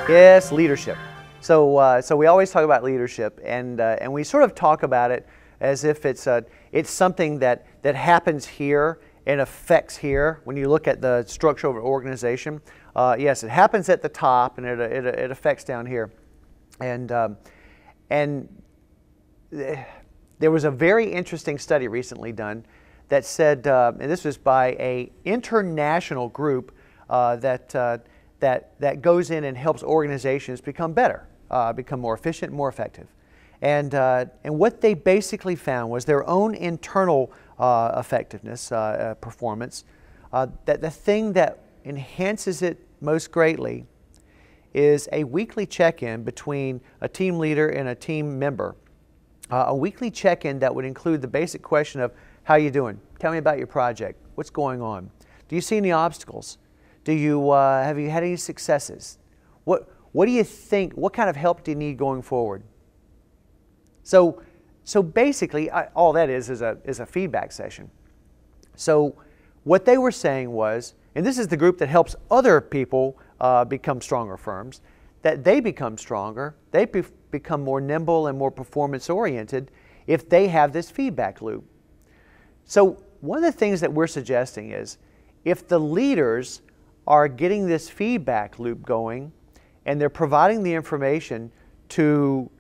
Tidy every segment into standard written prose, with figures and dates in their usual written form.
Yes, leadership. So we always talk about leadership, and we sort of talk about it as if it's something that happens here and affects here. When you look at the structure of an organization, yes, it happens at the top and it affects down here. And there was a very interesting study recently done that said, and this was by an international group that goes in and helps organizations become better, become more efficient, more effective. And what they basically found was their own internal effectiveness, performance, that the thing that enhances it most greatly is a weekly check-in between a team leader and a team member. A weekly check-in that would include the basic question of, how you doing? Tell me about your project. What's going on? Do you see any obstacles? Have you had any successes? What do you think? What kind of help do you need going forward? So basically, all that is a feedback session. So what they were saying was, and this is the group that helps other people become stronger firms, that they become stronger, they become more nimble and more performance-oriented if they have this feedback loop. So one of the things that we're suggesting is, if the leaders are getting this feedback loop going and they're providing the information to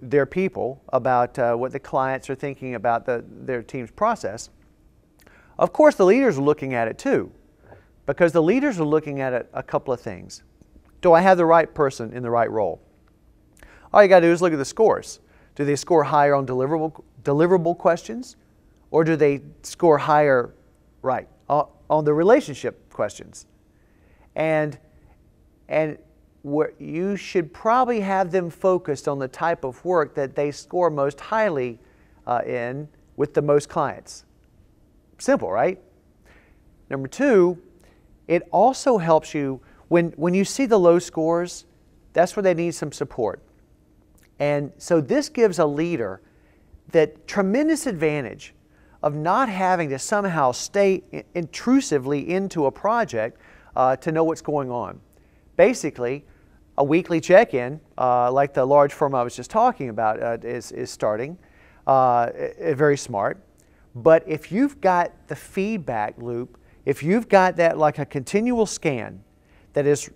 their people about what the clients are thinking about their team's process, of course the leaders are looking at it too, because the leaders are looking at a couple of things. Do I have the right person in the right role? All you got to do is look at the scores. Do they score higher on deliverable questions, or do they score higher on the relationship questions? And you should probably have them focused on the type of work that they score most highly in with the most clients. Simple, right? Number two, it also helps you when you see the low scores, that's where they need some support. And so this gives a leader that tremendous advantage of not having to somehow stay intrusively into a project to know what's going on. Basically, a weekly check-in, like the large firm I was just talking about is starting, very smart. But if you've got the feedback loop, if you've got that like a continual scan that is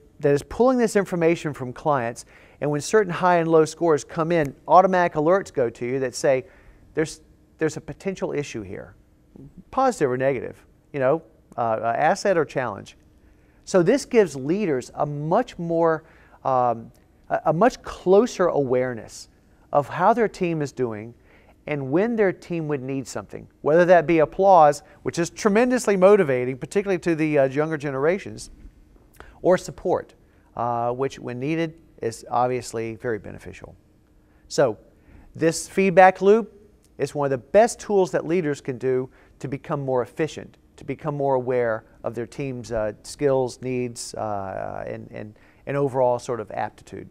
pulling this information from clients, and when certain high and low scores come in, automatic alerts go to you that say, there's a potential issue here, positive or negative, asset or challenge. So this gives leaders a much closer awareness of how their team is doing and when their team would need something, whether that be applause, which is tremendously motivating, particularly to the younger generations, or support, which when needed is obviously very beneficial. So this feedback loop is one of the best tools that leaders can do to become more efficient, to become more aware of their team's skills, needs, and overall sort of aptitude.